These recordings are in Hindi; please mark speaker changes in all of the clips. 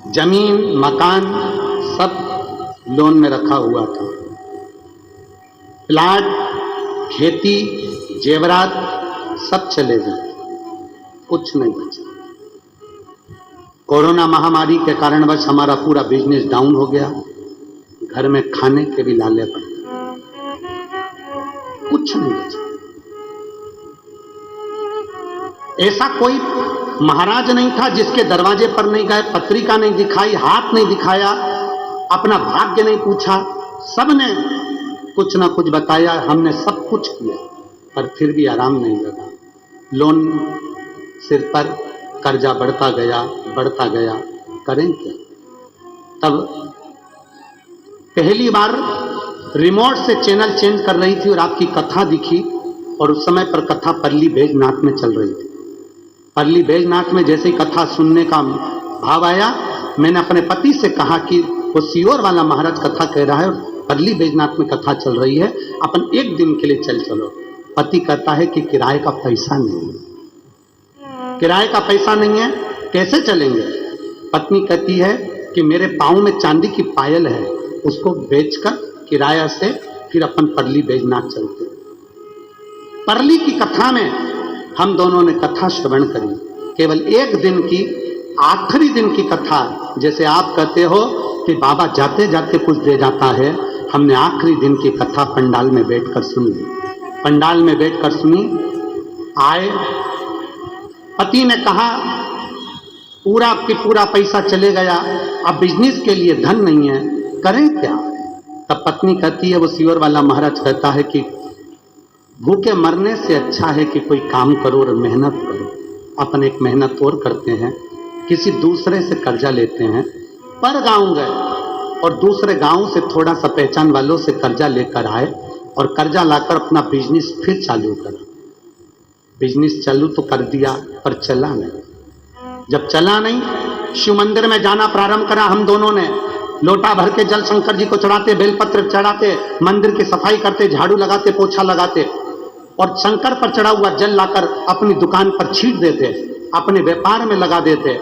Speaker 1: जमीन मकान सब लोन में रखा हुआ था। प्लाट, खेती, जेवरात सब चले गए, कुछ नहीं बचा। कोरोना महामारी के कारणवश हमारा पूरा बिजनेस डाउन हो गया, घर में खाने के भी लाले पड़ गए, कुछ नहीं बचा। ऐसा कोई महाराज नहीं था जिसके दरवाजे पर नहीं गए, पत्रिका नहीं दिखाई, हाथ नहीं दिखाया, अपना भाग्य नहीं पूछा। सबने कुछ ना कुछ बताया, हमने सब कुछ किया, पर फिर भी आराम नहीं लगा। लोन सिर पर, कर्जा बढ़ता गया बढ़ता गया, करें क्या। तब पहली बार रिमोट से चैनल चेंज कर रही थी और आपकी कथा दिखी, और उस समय पर कथा परली बैजनाथ में चल रही थी। परली बैजनाथ में जैसे ही कथा सुनने का भाव आया, मैंने अपने पति से कहा कि वो सीहोर वाला महाराज कथा कह रहा है और परली बैजनाथ में कथा चल रही है, अपन एक दिन के लिए चल चलो। पति कहता है कि किराए का पैसा नहीं है। किराए का पैसा नहीं है, कैसे चलेंगे। पत्नी कहती है कि मेरे पाँव में चांदी की पायल है, उसको बेचकर किराया से फिर अपन परली बैजनाथ चलते। परली की कथा में हम दोनों ने कथा श्रवण करी, केवल एक दिन की, आखिरी दिन की कथा। जैसे आप कहते हो कि बाबा जाते जाते कुछ दे जाता है, हमने आखिरी दिन की कथा पंडाल में बैठकर सुनी। पंडाल में बैठकर सुनी, आए, पति ने कहा पूरा कि पूरा पैसा चले गया, अब बिजनेस के लिए धन नहीं है, करें क्या। तब पत्नी कहती है, वो सीहोर वाला महाराज कहता है कि भूखे मरने से अच्छा है कि कोई काम करो और मेहनत करो। अपन एक मेहनत और करते हैं, किसी दूसरे से कर्जा लेते हैं, पर गांव गए और दूसरे गांव से थोड़ा सा पहचान वालों से कर्जा लेकर आए और कर्जा लाकर अपना बिजनेस फिर चालू करा। बिजनेस चालू तो कर दिया, पर चला नहीं। जब चला नहीं, शिव मंदिर में जाना प्रारंभ करा। हम दोनों ने लोटा भर के जल शंकर जी को चढ़ाते, बेलपत्र चढ़ाते, मंदिर की सफाई करते, झाड़ू लगाते, पोछा लगाते, और शंकर पर चढ़ा हुआ जल लाकर अपनी दुकान पर छीट देते, अपने व्यापार में लगा देते।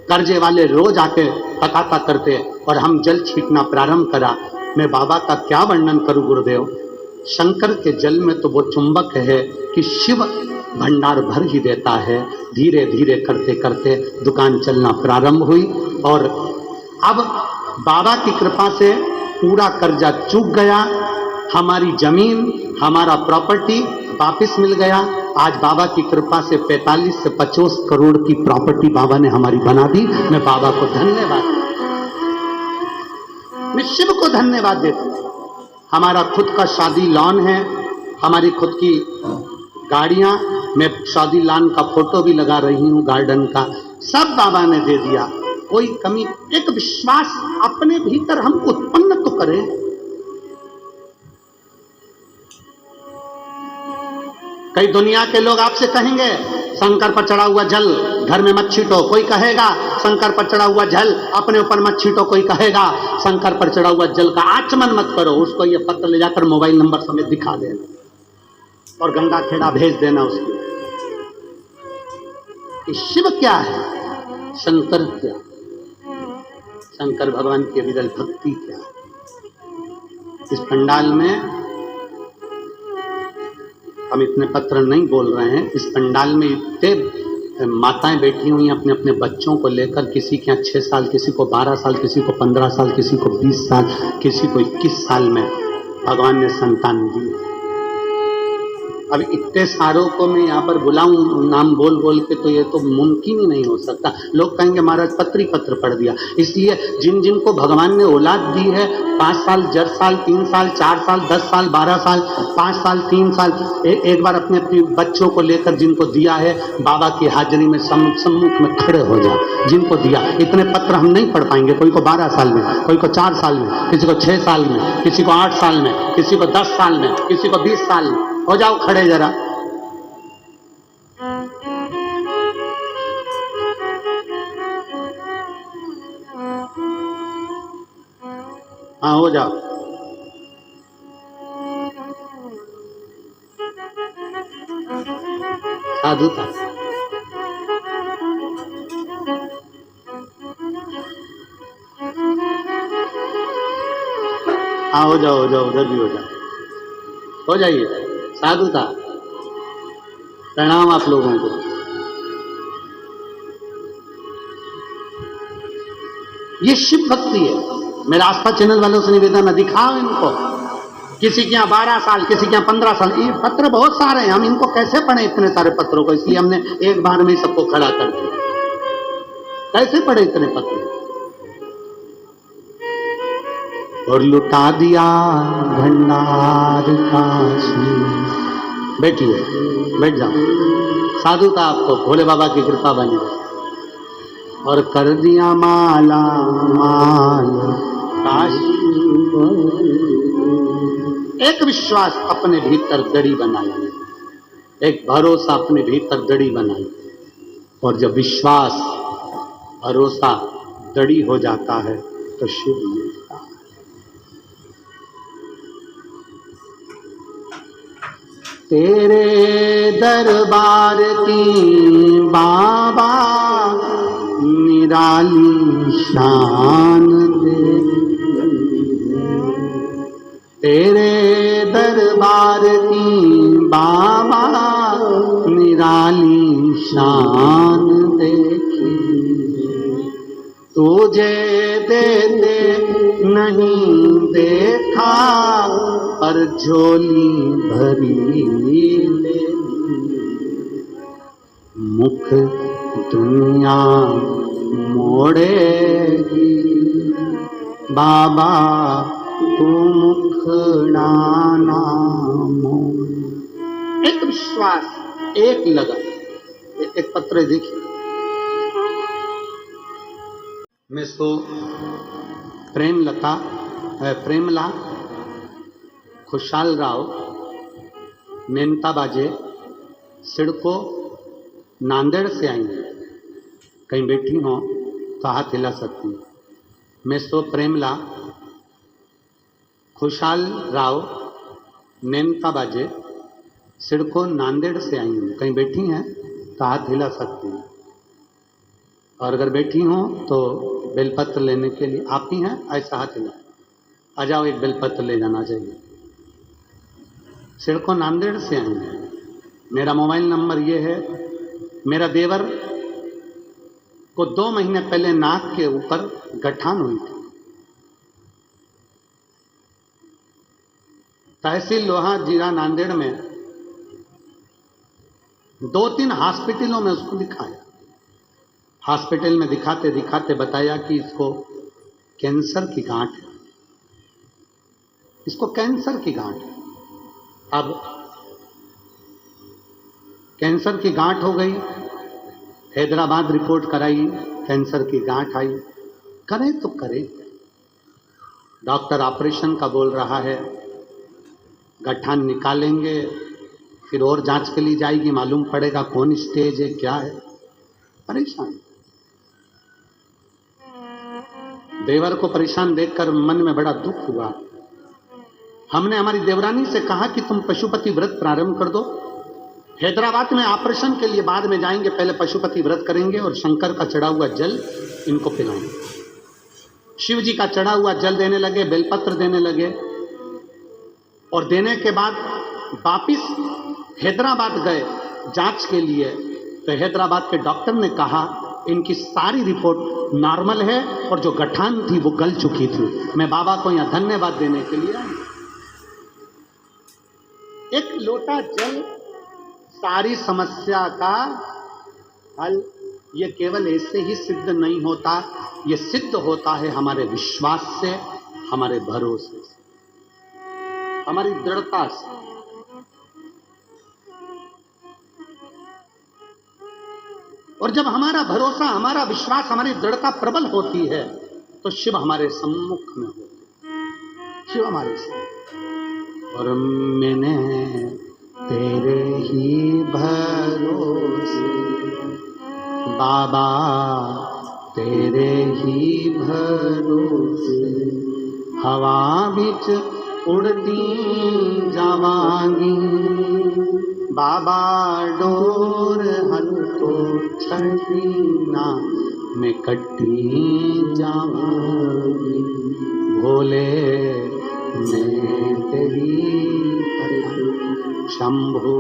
Speaker 1: कर्जे वाले रोज आके तकाता करते और हम जल छीटना प्रारंभ करा। मैं बाबा का क्या वर्णन करूं गुरुदेव। शंकर के जल में तो वो चुंबक है कि शिव भंडार भर ही देता है। धीरे धीरे करते करते दुकान चलना प्रारंभ हुई और अब बाबा की कृपा से पूरा कर्जा चूक गया। हमारी जमीन, हमारा प्रॉपर्टी वापिस मिल गया। आज बाबा की कृपा से 45 से 50 करोड़ की प्रॉपर्टी बाबा ने हमारी बना दी। मैं बाबा को धन्यवाद, मैं शिव को धन्यवाद देता हूं। हमारा खुद का शादी लॉन है, हमारी खुद की गाड़ियां, मैं शादी लॉन का फोटो भी लगा रही हूं, गार्डन का, सब बाबा ने दे दिया। कोई कमी, एक विश्वास अपने भीतर हम उत्पन्न तो करें। कई दुनिया के लोग आपसे कहेंगे शंकर पर चढ़ा हुआ जल घर में मत छीटो, कोई कहेगा शंकर पर चढ़ा हुआ जल अपने ऊपर मत छीटो, कोई कहेगा शंकर पर चढ़ा हुआ जल का आचमन मत करो। उसको ये पत्र ले जाकर मोबाइल नंबर समेत दिखा देना और गंगा खेड़ा भेज देना उसको। कि शिव क्या है, शंकर क्या, शंकर भगवान की विरल भक्ति क्या। इस पंडाल में हम इतने पत्र नहीं बोल रहे हैं, इस पंडाल में इतने माताएं बैठी हुई हैं अपने अपने बच्चों को लेकर। किसी के यहाँ 6 साल, किसी को 12 साल, किसी को 15 साल, किसी को 20 साल, किसी को 21 साल में भगवान ने संतान दी। अब इतने सारों को मैं यहाँ पर बुलाऊं नाम बोल बोल के, तो ये तो मुमकिन ही नहीं हो सकता। लोग कहेंगे महाराज पत्र पढ़ दिया। इसलिए जिन जिन को भगवान ने औलाद दी है, 5 साल, 10 साल, 3 साल, 4 साल, 10 साल, 12 साल, 5 साल, 3 साल, एक बार अपने अपने बच्चों को लेकर जिनको दिया है, बाबा की हाजिरी में सम्मुख में खड़े हो जाओ। जिनको दिया, इतने पत्र हम नहीं पढ़ पाएंगे। कोई को 12 साल में, कोई को 4 साल में, किसी को 6 साल में, किसी को 8 साल में, किसी को 10 साल में, किसी को 20 साल में। हो जाओ खड़े जरा। हाँ हो जाओ। साधुता हाँ हो जाओ उधर भी हो जाओ, हो जाइए। साधुता, प्रणाम आप लोगों को। ये शिव भक्ति है। मेरा आस्था चैनल वालों से निवेदन है, दिखाओ इनको। किसी के यहाँ 12 साल, किसी के यहाँ 15 साल, ये पत्र बहुत सारे हैं, हम इनको कैसे पढ़े इतने सारे पत्रों को? इसलिए हमने एक बार में सबको खड़ा कर दिया। कैसे पढ़े इतने पत्र? और लुटा दिया भंडार काशी। बैठिए, बैठ जाओ। साधुता आपको भोले बाबा की कृपा बनी। और कर दिया माला माल काशी। एक विश्वास अपने भीतर दड़ी बनाई, एक भरोसा अपने भीतर दड़ी बनाई। और जब विश्वास भरोसा दड़ी हो जाता है तो शिव मिलता है। तेरे दरबार की बाबा निराली शान दे, तेरे दरबार की बाबा निराली शान देखी। तुझे देते नहीं देखा पर झोली भरी ले, मुख दुनिया मोड़ेगी बाबा तू मुखड़ा ना मोड़। एक विश्वास, एक लगन। एक पत्र देखिए। मैं सो प्रेमला खुशहाल राव मेनता बाजे सिडको नांदेड़ से आई हैं। कहीं बैठी हो तो हाथ हिला सकती हूँ। मैं सो प्रेमला खुशहाल राव मेनता बाजे सिडको नांदेड़ से आई हूँ। कहीं बैठी हैं तो हाथ हिला सकती हूँ। और अगर बैठी हो तो बेलपत्र लेने के लिए आप ही हैं, ऐसा हाथ हिला। आ जाओ, एक बेलपत्र ले जाना चाहिए। सिडको नांदेड़ से आई हैं। मेरा मोबाइल नंबर ये है। मेरा देवर को 2 महीने पहले नाक के ऊपर गठान हुई थी। तहसील लोहा जीरा नांदेड़ में 2-3 हॉस्पिटलों में उसको दिखाया। हॉस्पिटल में दिखाते दिखाते बताया कि इसको कैंसर की गांठ है, इसको कैंसर की गांठ है। अब कैंसर की गांठ हो गई, हैदराबाद रिपोर्ट कराई, कैंसर की गांठ आई। करें तो करें। डॉक्टर ऑपरेशन का बोल रहा है, गठान निकालेंगे, फिर और जांच के लिए जाएगी, मालूम पड़ेगा कौन स्टेज है, क्या है। परेशान। देवर को परेशान देखकर मन में बड़ा दुख हुआ। हमने हमारी देवरानी से कहा कि तुम पशुपति व्रत प्रारंभ कर दो। हैदराबाद में ऑपरेशन के लिए बाद में जाएंगे, पहले पशुपति व्रत करेंगे और शंकर का चढ़ा हुआ जल इनको पिलाएंगे। शिव जी का चढ़ा हुआ जल देने लगे, बेलपत्र देने लगे। और देने के बाद वापिस हैदराबाद गए जांच के लिए। तो हैदराबाद के डॉक्टर ने कहा इनकी सारी रिपोर्ट नॉर्मल है और जो गठान थी वो गल चुकी थी। मैं बाबा को यहाँ धन्यवाद देने के लिए आई। एक लोटा जल सारी समस्या का हल। ये केवल ऐसे ही सिद्ध नहीं होता, ये सिद्ध होता है हमारे विश्वास से, हमारे भरोसे से, हमारी दृढ़ता से। और जब हमारा भरोसा, हमारा विश्वास, हमारी दृढ़ता प्रबल होती है तो शिव हमारे सम्मुख में होते, शिव हमारे सम्मुख। और मैंने तेरे ही भरोसे बाबा, तेरे ही भरोसे हवा बिच उड़ती जावांगी बाबा, डोर हल तो छड़ी ना मैं कटी जाऊंगी। भोले शंभो